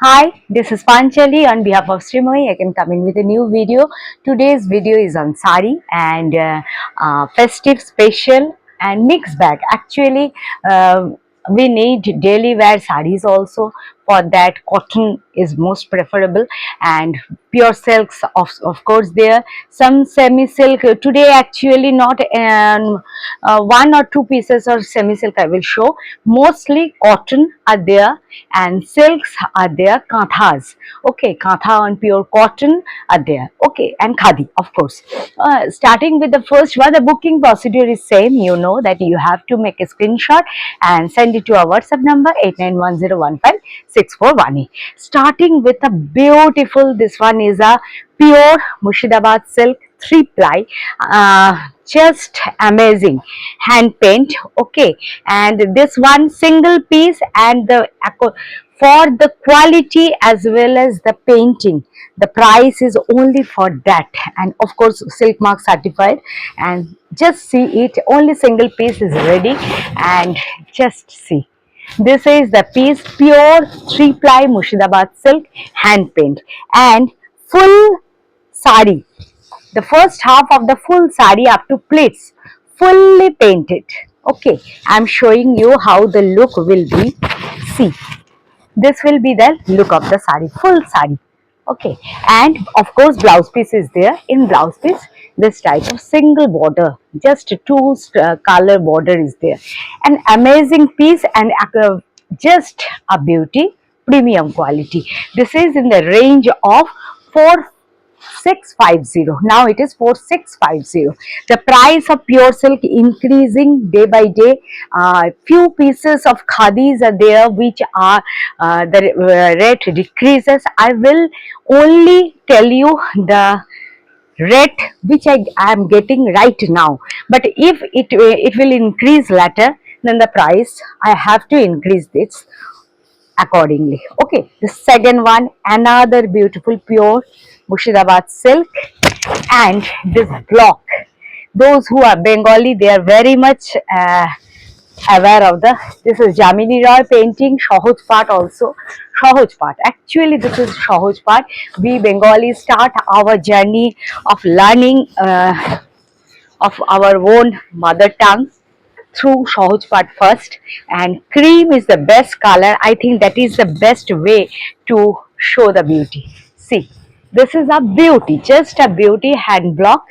Hi, this is Panchali on behalf of Srimohi. I can come in with a new video. Today's video is on sari and festive special and mixed bag. Actually, uh, we need daily wear saris also. For that, cotton is most preferable and pure silks of course there. Some semi silk today actually not one or two pieces of semi silk I will show. Mostly cotton are there and silks are there, kanthas. Okay, kantha on pure cotton are there. Okay, and khadi of course. Starting with the first one, the booking procedure is same. You know that you have to make a screenshot and send it to our WhatsApp number 8910156418. Starting with a beautiful, this one is a pure Murshidabad silk 3 ply, just amazing hand paint. Okay, and this one single piece and the for the quality as well as the painting, the price is only for that, and of course silk mark certified. And just see it, only single piece is ready, and just see, this is the piece, pure 3 ply Murshidabad silk hand paint and full sari. The first half of the full sari up to pleats fully painted. Okay, I am showing you how the look will be. See, this will be the look of the sari, full sari. Okay, and of course blouse piece is there. In blouse piece, this type of single border, just two color border is there. An amazing piece and just a beauty, premium quality. This is in the range of 4650. Now it is 4650. The price of pure silk increasing day by day. Few pieces of khadis are there which are the rate decreases. I will only tell you the rate which I am getting right now, but if it will increase later, then the price I have to increase this accordingly. Okay, the second one, another beautiful pure Murshidabad silk, and this block. Those who are Bengali, they are very much aware of the. This is Jamini Roy painting, Shohoj part also. Shohoj part. Actually, this is Shohoj part. We Bengalis start our journey of learning of our own mother tongue through Shohaj part first, and cream is the best color. I think that is the best way to show the beauty. See, this is a beauty, just a beauty hand block,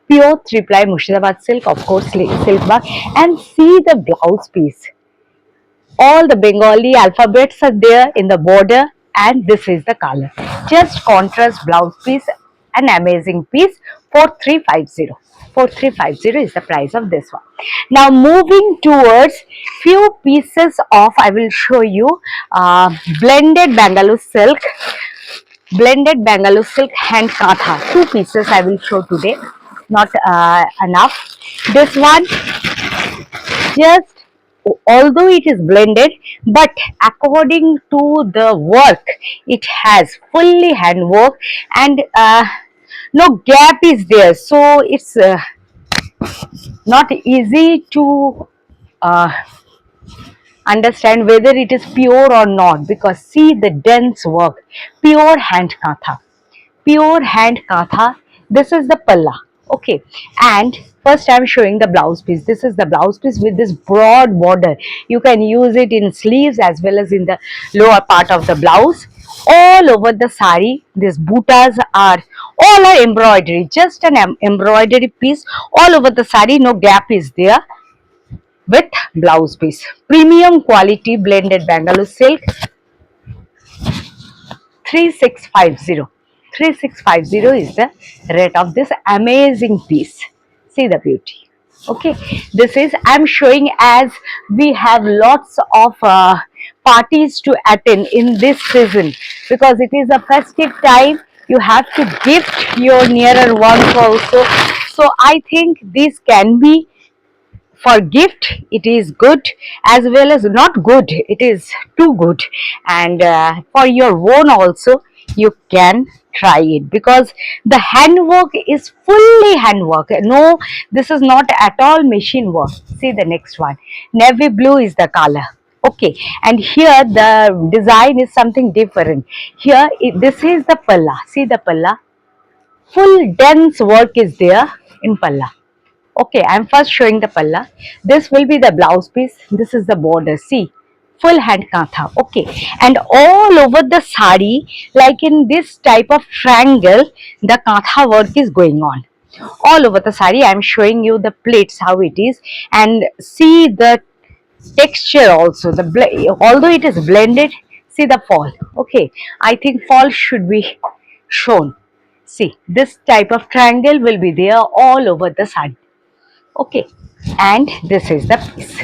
pure 3 ply Murshidabad silk, of course silk back, and see the blouse piece. All the Bengali alphabets are there in the border, and this is the color. Just contrast blouse piece, an amazing piece, 4350. 4350 is the price of this one. Now moving towards few pieces of, I will show you blended Bangalore silk, blended Bangalore silk hand katha. Two pieces I will show today, not enough. This one, just although it is blended, but according to the work, it has fully hand work, and no gap is there, so it's not easy to uh, understand whether it is pure or not, because see the dense work, pure hand katha, pure hand katha. This is the palla. Okay, and first I'm showing the blouse piece. This is the blouse piece with this broad border. You can use it in sleeves as well as in the lower part of the blouse. All over the sari, these buttas are all are embroidery, just an embroidery piece all over the sari. No gap is there, with blouse piece, premium quality blended Bangalore silk, 3650. 3650 is the rate of this amazing piece. See the beauty. Okay, this is, I'm showing as we have lots of parties to attend in this season, because it is a festive time. You have to gift your nearer ones also. So I think this can be for gift, it is good, as well as not good, it is too good. And for your own also, you can try it, because the handwork is fully handwork. No, this is not at all machine work. See the next one, navy blue is the color. Okay, and here the design is something different. Here this is the palla. See the palla, full dense work is there in palla. Okay, I'm first showing the palla. This will be the blouse piece. This is the border. See, full hand kantha. Okay, and all over the sari, like in this type of triangle, the kantha work is going on. All over the sari, I'm showing you the plates how it is, and see the texture also. Although it is blended, see the fall. Okay, I think fall should be shown. See, this type of triangle will be there all over the sari. Okay, and this is the piece.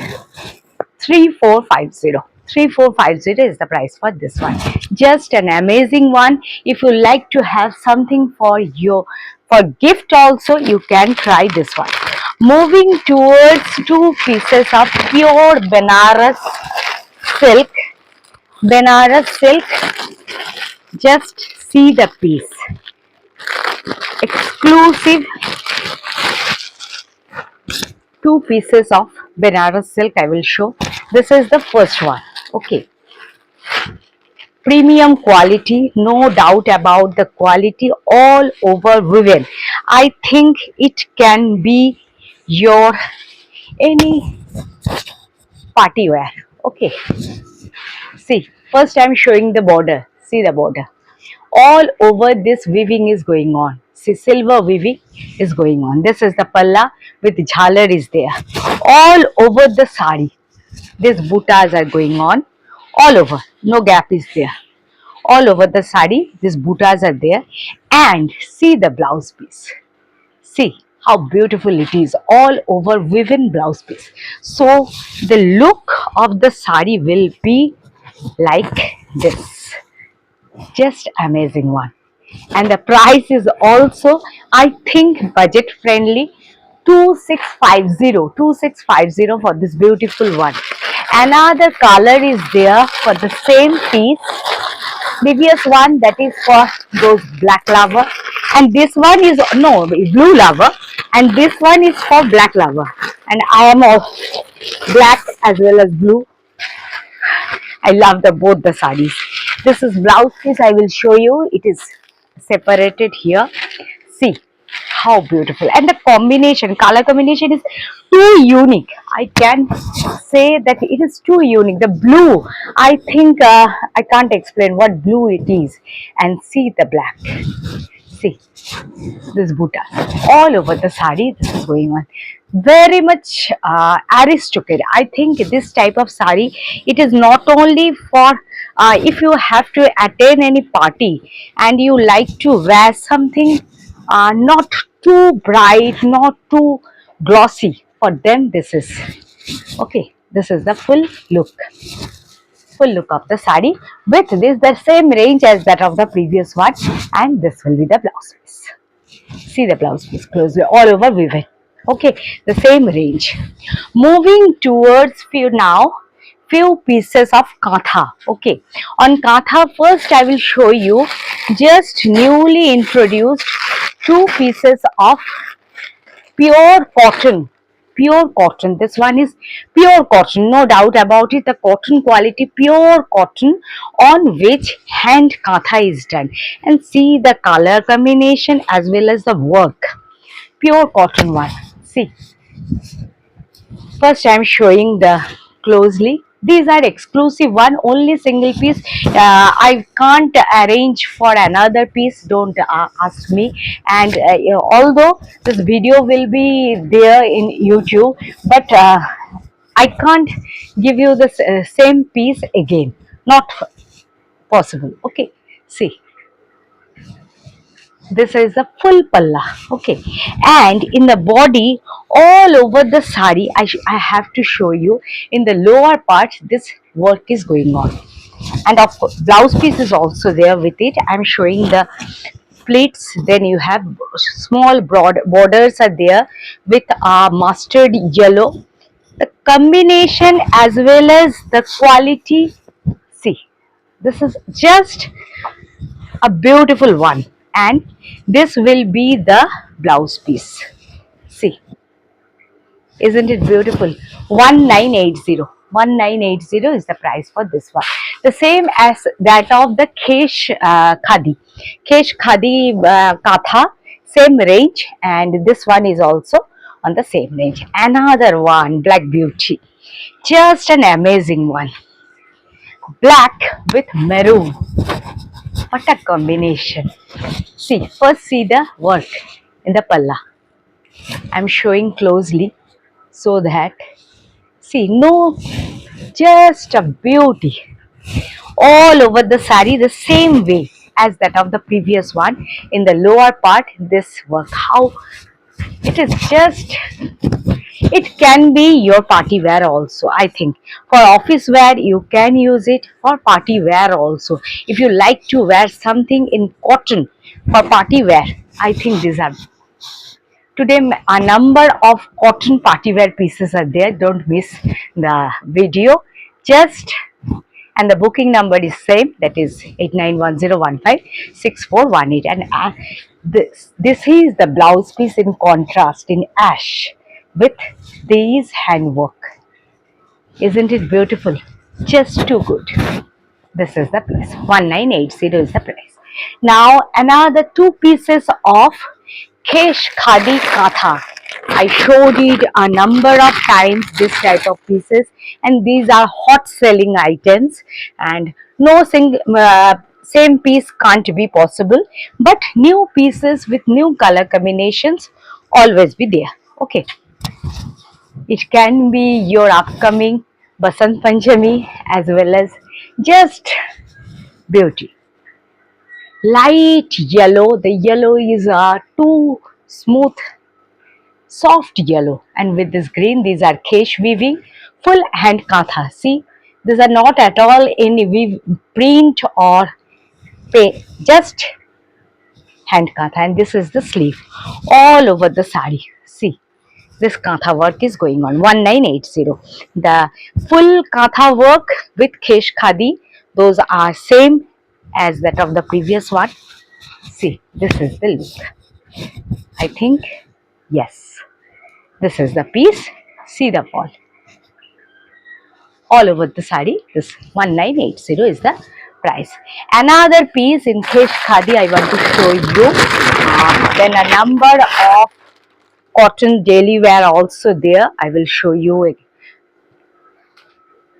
3450. 3450 is the price for this one. Just an amazing one. If you like to have something for your for gift also, you can try this one. Moving towards two pieces of pure Benaras silk. Benaras silk. Just see the piece. Exclusive two pieces of Benaras silk I will show. This is the first one. Okay. Premium quality, no doubt about the quality, all over woven. I think it can be your any party wear. Okay. See, first I am showing the border. See the border. All over this weaving is going on. See, silver weaving is going on. This is the palla with jhalar is there. All over the sari. These buttas are going on. All over. No gap is there. All over the sari, these buttas are there. And see the blouse piece. See how beautiful it is, all over woven blouse piece. So the look of the sari will be like this. Just amazing one. And the price is also, I think, budget friendly. 2650 for this beautiful one. Another color is there for the same piece. Previous one, that is for those black lover, and this one is no blue lover, and this one is for black lover, and I am of black as well as blue. I love the both the sarees. This is blouse piece. I will show you. It is separated here. See how beautiful, and the combination, color combination is too unique. I can say that it is too unique. The blue, I think I can't explain what blue it is. And see the black. See this butta all over the sari. This is going on very much aristocratic. I think this type of sari, it is not only for if you have to attend any party and you like to wear something not too bright, not too glossy, for them this is okay. This is the full look of the sari with this the same range as that of the previous one, and this will be the blouse piece. See the blouse piece closely, all over woven. Okay, the same range. Moving towards few pieces of kantha. Okay, on kantha first I will show you just newly introduced two pieces of pure cotton. Pure cotton. This one is pure cotton, no doubt about it. The cotton quality, pure cotton, on which hand kantha is done. And see the color combination as well as the work. Pure cotton one. See, first I am showing the closely. These are exclusive one, only single piece. I can't arrange for another piece. Don't ask me. And although this video will be there in YouTube, but I can't give you the same piece again. Not possible. Okay. See, this is a full palla. Okay, and in the body all over the sari, I have to show you in the lower part this work is going on, and of course blouse piece is also there with it. I'm showing the pleats. Then you have small broad borders are there with mustard yellow. The combination as well as the quality, see, this is just a beautiful one, and this will be the blouse piece. See, isn't it beautiful? 1980. 1980 is the price for this one. The same as that of the Kesh Khadi. Kesh Khadi Katha, same range, and this one is also on the same range. Another one, Black Beauty. Just an amazing one. Black with maroon. What a combination. See, first see the work in the palla. I'm showing closely so that, see, no, just a beauty. All over the sari the same way as that of the previous one. In the lower part, this work. How it is just, it can be your party wear also. I think for office wear you can use it, for party wear also. If you like to wear something in cotton for party wear, I think these are today. A number of cotton party wear pieces are there. Don't miss the video. Just, and the booking number is same, that is 8910156418. And this is the blouse piece in contrast in ash with these handwork. Isn't it beautiful? Just too good. This is the price. 1980 is the price. Now another two pieces of Kesh Khadi Katha. I showed it a number of times, this type of pieces, and these are hot selling items, and no same piece can't be possible, but new pieces with new color combinations always be there. Okay, it can be your upcoming Basant Panchami as well as just beauty. Light yellow, the yellow is too smooth, soft yellow, and with this green, these are Kesh weaving, full hand katha. See, these are not at all any weave print or pay, just hand katha, and this is the sleeve all over the sari. See, this katha work is going on. 1980. The full katha work with Kesh Khadi, those are same as that of the previous one. See, this is the look. I think, yes, this is the piece. See the fall all over the sari. This 1980 is the price. Another piece in Kesh Khadi I want to show you. Then a number of cotton daily wear also there. I will show you it.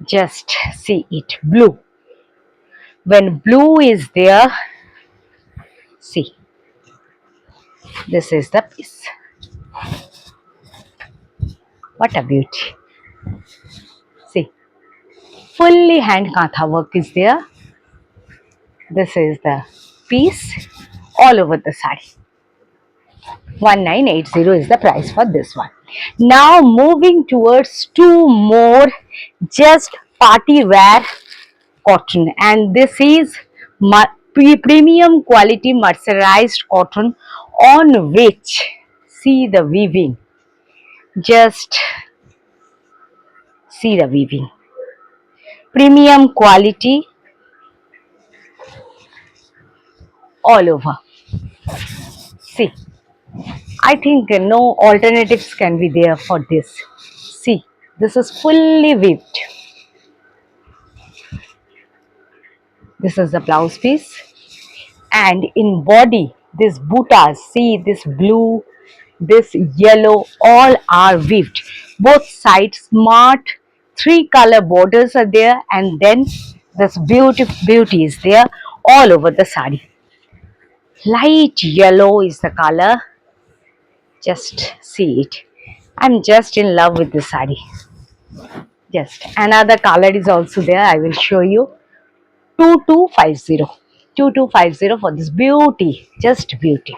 Just see it, blue. When blue is there, see, this is the piece. What a beauty. See, fully hand katha work is there. This is the piece all over the sari. 1980 is the price for this one. Now moving towards two more just party wear cotton, and this is premium quality mercerized cotton on which, see the weaving, just see the weaving, premium quality all over. See, I think no alternatives can be there for this. See, this is fully weaved. This is the blouse piece, and in body this buttas, see this blue, this yellow, all are weaved. Both sides smart three color borders are there, and then this beauty is there all over the sari. Light yellow is the color. Just see it. I'm just in love with this sari. Just another color is also there. I will show you. 2250. 2250 for this beauty, just beauty.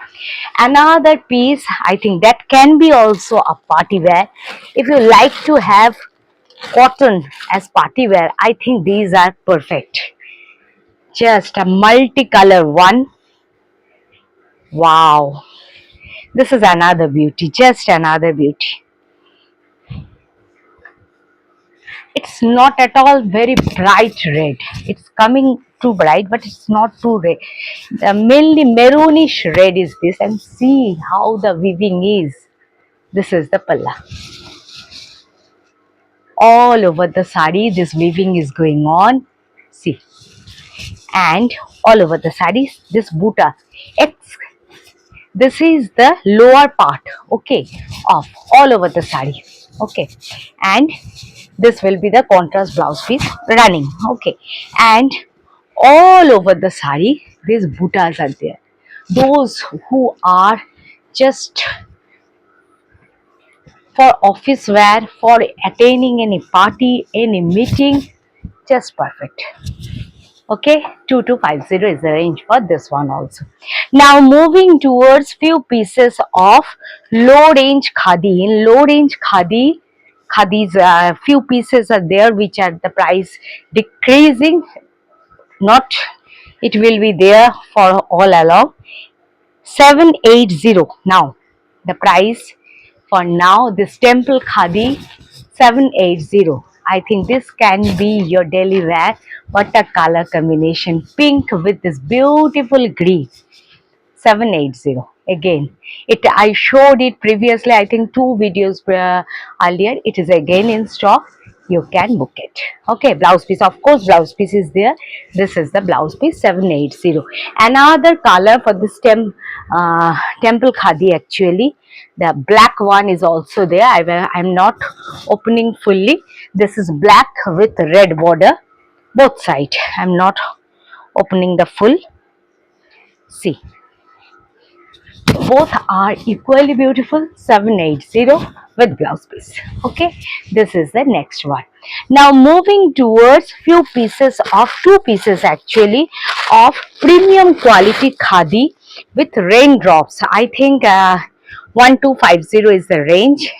Another piece, I think that can be also a party wear. If you like to have cotton as party wear, I think these are perfect. Just a multicolor one. Wow, this is another beauty, just another beauty. It's not at all very bright red. It's coming too bright, but it's not too red. The mainly maroonish red is this, and see how the weaving is. This is the palla. all over the sari this weaving is going on. See, and all over the sari this buta. This is the lower part, okay, of all over the sari, okay, and this will be the contrast blouse piece running, okay, and all over the sari these butas are there. Those who are just for office wear, for attending any party, any meeting, just perfect. Okay, 2250 is the range for this one also. Now moving towards few pieces of low range khadi. In low range khadi, khadis few pieces are there which are the price decreasing, not it will be there for all along. 780 now the price for now this temple khadi 780. I think this can be your daily wear. What a color combination, pink with this beautiful green. 780 again, it I showed it previously, I think 2 videos earlier. It is again in stock, you can book it. Okay, blouse piece, of course blouse piece is there. This is the blouse piece 780. Another color for this temple khadi, actually the black one is also there. I'm not opening fully. This is black with red border both side. I'm not opening the full. See, both are equally beautiful. 780 with blouse piece. Okay, this is the next one. Now moving towards few pieces of 2 pieces actually of premium quality khadi with raindrops. I think 1250 is the range.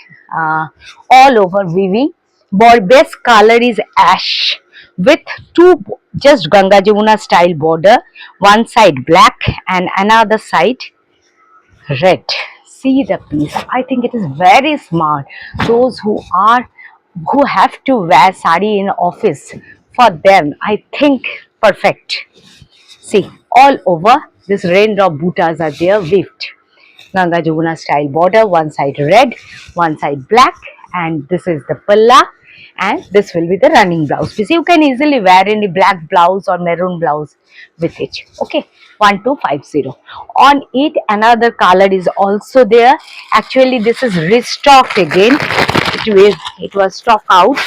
All over weaving. Best color is ash with two just Ganga Jamuna style border, one side black and another side red. See the piece, I think it is very smart. Those who have to wear sari in office, for them I think perfect. See, all over this raindrop butas are there weaved. Ganga Jamuna style border, one side red, one side black, and this is the palla, and this will be the running blouse piece. You can easily wear any black blouse or maroon blouse with it. Okay, 1250. On it, another color is also there. Actually, this is restocked again. It was stock out.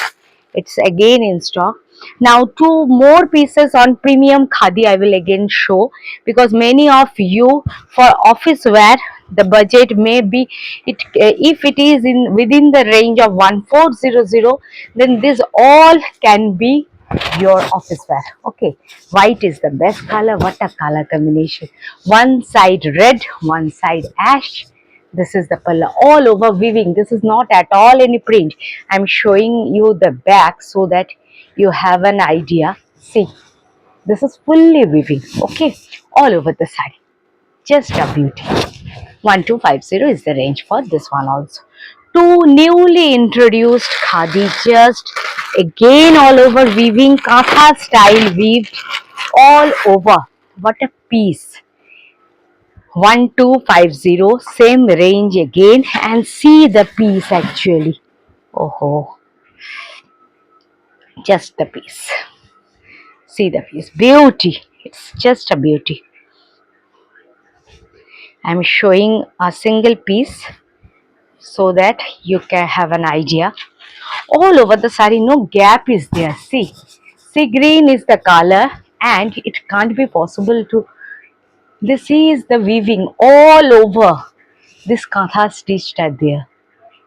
It's again in stock. Now 2 more pieces on premium khadi I will again show, because many of you for office wear the budget may be it if it is in within the range of 1400, then this all can be your office wear. Okay, white is the best color. What a color combination, one side red, one side ash. This is the palla, all over weaving. This is not at all any print. I'm showing you the back so that you have an idea. See, this is fully weaving. Okay, all over the side. Just a beauty. 1250 is the range for this one also. 2 newly introduced khadi, just again all over weaving, katha style weaved all over. What a piece. 1250, same range again, and see the piece actually. Oh, just the piece. See the piece, beauty. It's just a beauty. I'm showing a single piece so that you can have an idea. All over the sari, no gap is there. See, green is the color, and it can't be possible to. This is the weaving all over. This katha stitched are there.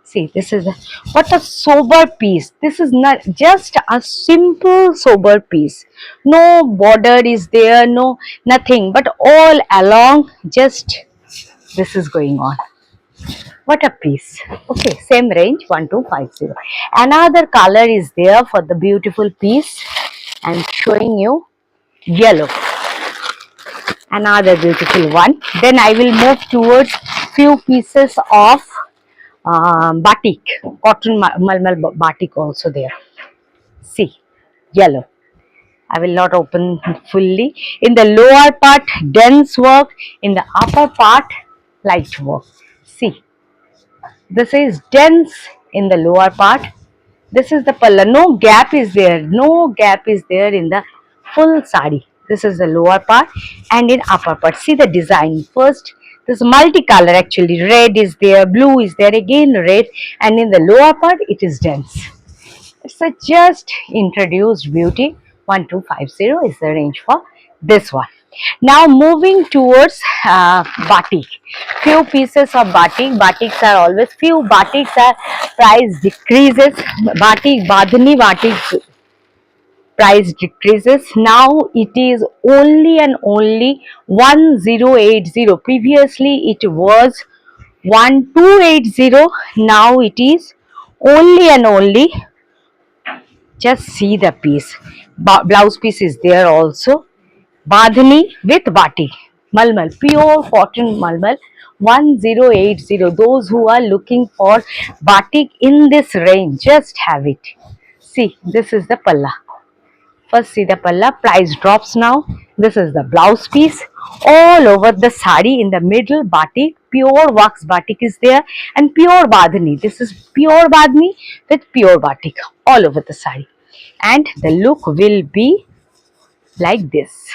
See, this is what a sober piece. This is not just a simple sober piece. No border is there, no nothing, but all along just this is going on. What a piece. Okay, same range 1250. Another color is there for the beautiful piece. I'm showing you yellow. Another beautiful one. Then I will move towards few pieces of batik, cotton malmal batik also there. See, yellow. I will not open fully. In the lower part, dense work. In the upper part, light work. See, this is dense in the lower part. This is the palla. No gap is there. No gap is there in the full sari. This is the lower part and in upper part. See the design. First, this multicolor actually. Red is there, blue is there, again red, and in the lower part it is dense. It's a just introduced beauty. 1250 is the range for this one. Now moving towards batik. Few pieces of batik. Batiks are always few. Batiks are price decreases. Batik, badhani batik price decreases. Now it is only and only 1080. Previously it was 1280. Now it is only and only, just see the piece. Blouse piece is there also. Badhani with batik. Malmal, pure cotton malmal. 1080. Those who are looking for batik in this range, just have it. See, this is the palla. First see the palla, price drops now. This is the blouse piece. All over the sari in the middle batik, pure wax batik is there and pure badhani. This is pure badhani with pure batik all over the sari. And the look will be like this.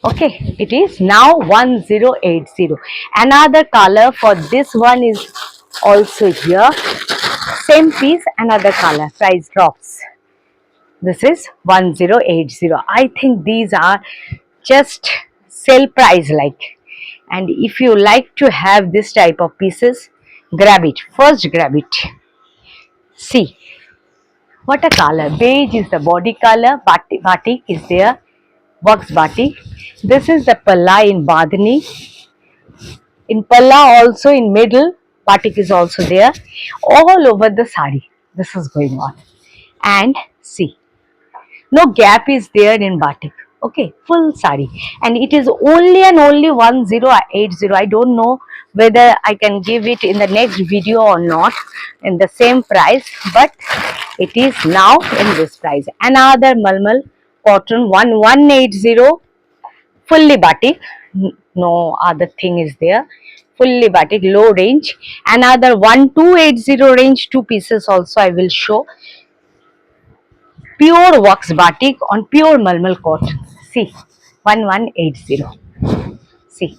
Okay, it is now 1080. Another color for this one is also here. Same piece, another color. Price drops. This is 1080. I think these are just sale price like. And if you like to have this type of pieces, grab it. First grab it. See, what a color. Beige is the body color. Batik is there. Wax batik. This is the palla in badhani. In palla also in middle, batik is also there. All over the sari. This is going on. And see, no gap is there in batik. Okay, full sari, and it is only and only 1080. I don't know whether I can give it in the next video or not in the same price, but it is now in this price. Another malmal cotton 1180, fully batik, no other thing is there. Fully batik, low range. Another 1280 range, two pieces also I will show. Pure wax batik on pure malmal cotton. See, 1180. See,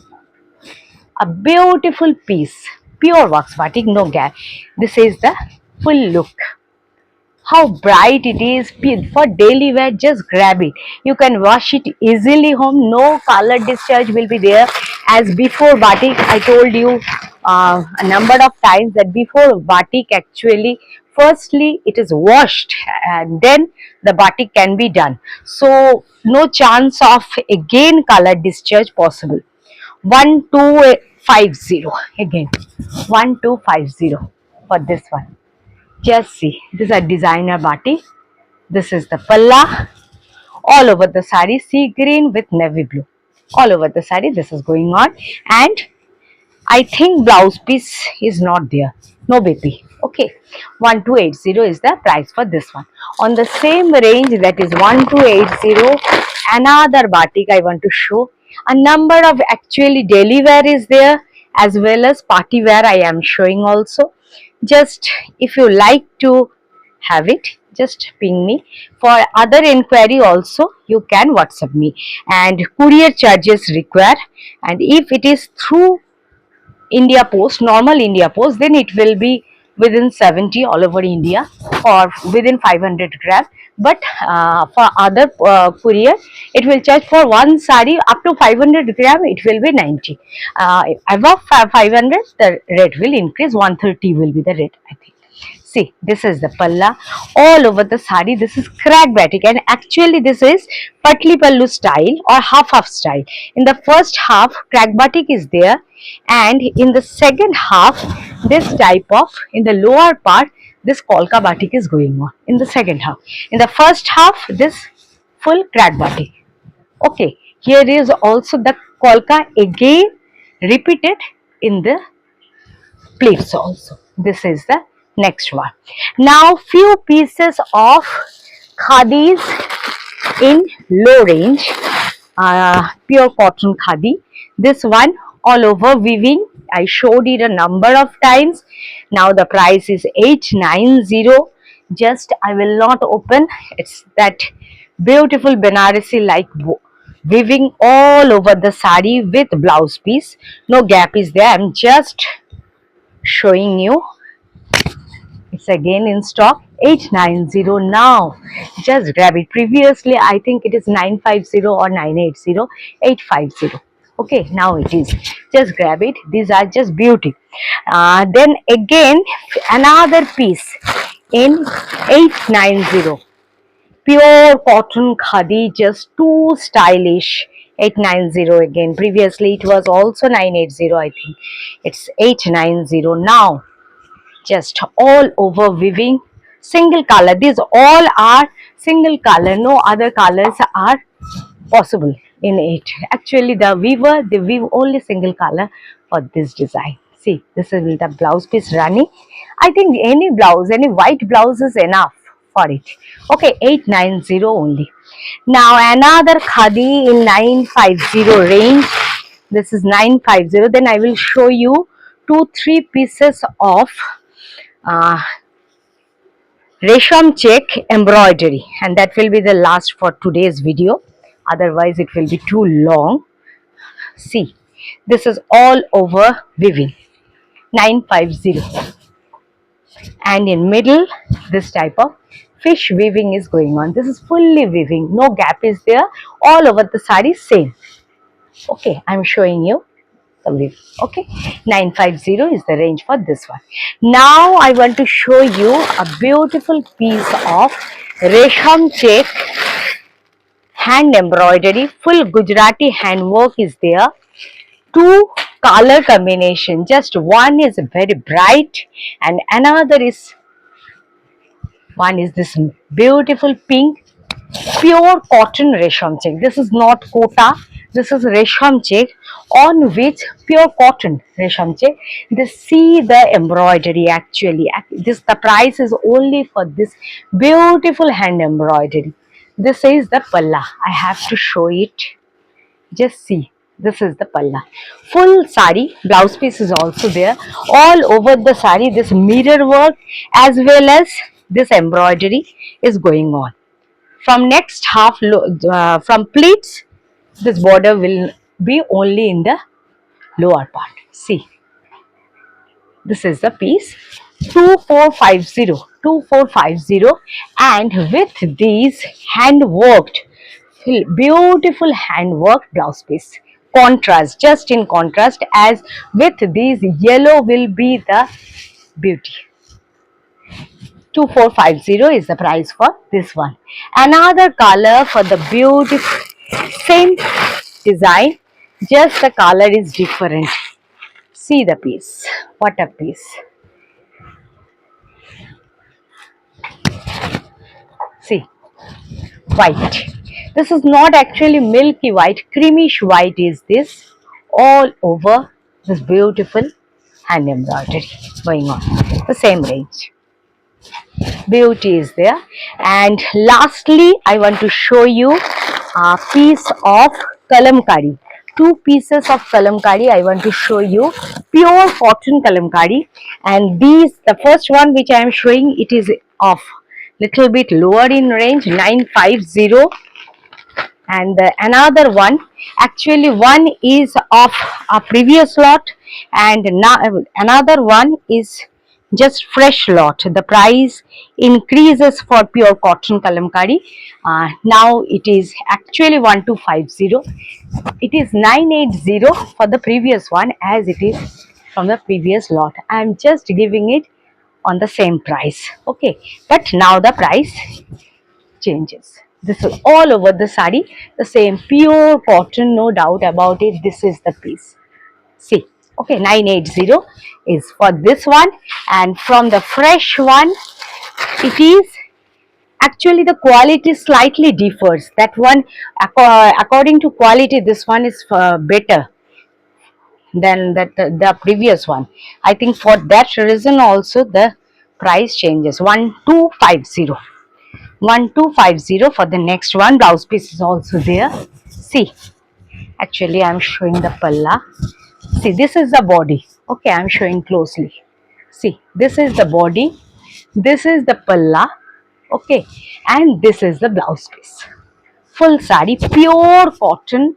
a beautiful piece. Pure wax batik, no gap. This is the full look. How bright it is. For daily wear, just grab it. You can wash it easily home. No color discharge will be there. As before batik, I told you a number of times that before batik actually, firstly it is washed and then the batik can be done. So no chance of again color discharge possible. 1250 again. 1250 for this one. Just see, this is a designer batik. This is the palla. All over the sari, sea green with navy blue. All over the sari, this is going on. And I think blouse piece is not there. No baby. Okay. 1280 is the price for this one. On the same range, that is 1280, another batik I want to show. A number of actually daily wear is there as well as party wear I am showing also. Just if you like to have it, just ping me. For other inquiry also you can WhatsApp me, and courier charges require, and if it is through India Post, normal India Post, then it will be within 70 all over India or within 500 gram. But for other courier, it will charge for one sari up to 500 gram, it will be 90. Above 500, the rate will increase, 130 will be the rate, I think. See, this is the palla. All over the sari, this is crack batik, and actually this is patli pallu style or half style. In the first half, crack batik is there, and in the second half, this type of, in the lower part, this kolka batik is going on in the second half. In the first half, this full crack batik. Okay, here is also the kolka again repeated in the pleats also. This is the next one. Now few pieces of khadis in low range, pure cotton khadi. This one all over weaving. I showed it a number of times. Now the price is 890. Just I will not open. It's that beautiful Banarasi like weaving all over the sari with blouse piece. No gap is there. I'm just showing you. It's again in stock. 890 now. Just grab it. Previously I think it is 950 or 980. 850. Okay, now it is. Just grab it. These are just beauty. Then again another piece in 890. Pure cotton khadi, just too stylish. 890 again. Previously it was also 980, I think. It's 890 now. Just all over weaving, single color. These all are single color. No other colors are possible in it. Actually the weaver, they weave only single color for this design. See, this is the blouse piece running. I think any blouse, any white blouse is enough for it. Okay, 890 only. Now another khadi in 950 range. This is 950. Then I will show you 2-3 pieces of Resham check embroidery, and that will be the last for today's video, otherwise it will be too long. See, this is all over weaving, 950, and in middle this type of fish weaving is going on. This is fully weaving, no gap is there, all over the sari same. Okay, I'm showing you the weave. Okay, 950 is the range for this one. Now I want to show you a beautiful piece of Resham check hand embroidery. Full Gujarati handwork is there. Two color combination. Just one is very bright and another is this beautiful pink. Pure cotton Resham check. This is not kota. This is Resham check on which pure cotton Resham check. This, see the embroidery actually. The price is only for this beautiful hand embroidery. This is the palla. I have to show it. Just see. This is the palla. Full sari. Blouse piece is also there. All over the sari. This mirror work as well as this embroidery is going on. From next half, from pleats, this border will be only in the lower part. See, this is the piece, 2450, and with these hand worked, beautiful hand worked blouse piece. Contrast, just in contrast, as with these yellow will be the beauty. 2450 is the price for this one. Another color for the beautiful same design, just the color is different. See the piece. What a piece. See, white. This is not actually milky white, creamish white is this. All over this beautiful hand embroidery going on. The same range. Beauty is there. And lastly I want to show you a piece of kalamkari. Two pieces of kalamkari I want to show you, pure cotton kalamkari. And these, the first one which I am showing, it is of little bit lower in range, 950, and another one, actually one is of a previous lot and now another one is just fresh lot. The price increases for pure cotton kalamkari. Now it is actually 1250. It is 980 for the previous one, as it is from the previous lot. I am just giving it on the same price. Okay, but now the price changes. This is all over the sari, the same pure cotton, no doubt about it. This is the piece. See, okay, 980 is for this one, and from the fresh one, it is actually the quality slightly differs. That one, according to quality, this one is better than the previous one. I think for that reason also the price changes. 1250. 1250 for the next one. Blouse piece is also there. See, actually I am showing the palla. See, this is the body. Okay, I'm showing closely. See, this is the body, this is the palla, okay, and this is the blouse piece. Full sari, pure cotton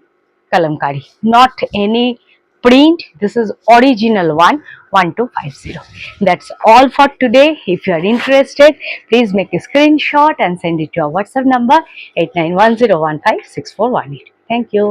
kalamkari, not any print. This is original one, 1250. That's all for today. If you are interested, please make a screenshot and send it to our WhatsApp number 8910156418. Thank you.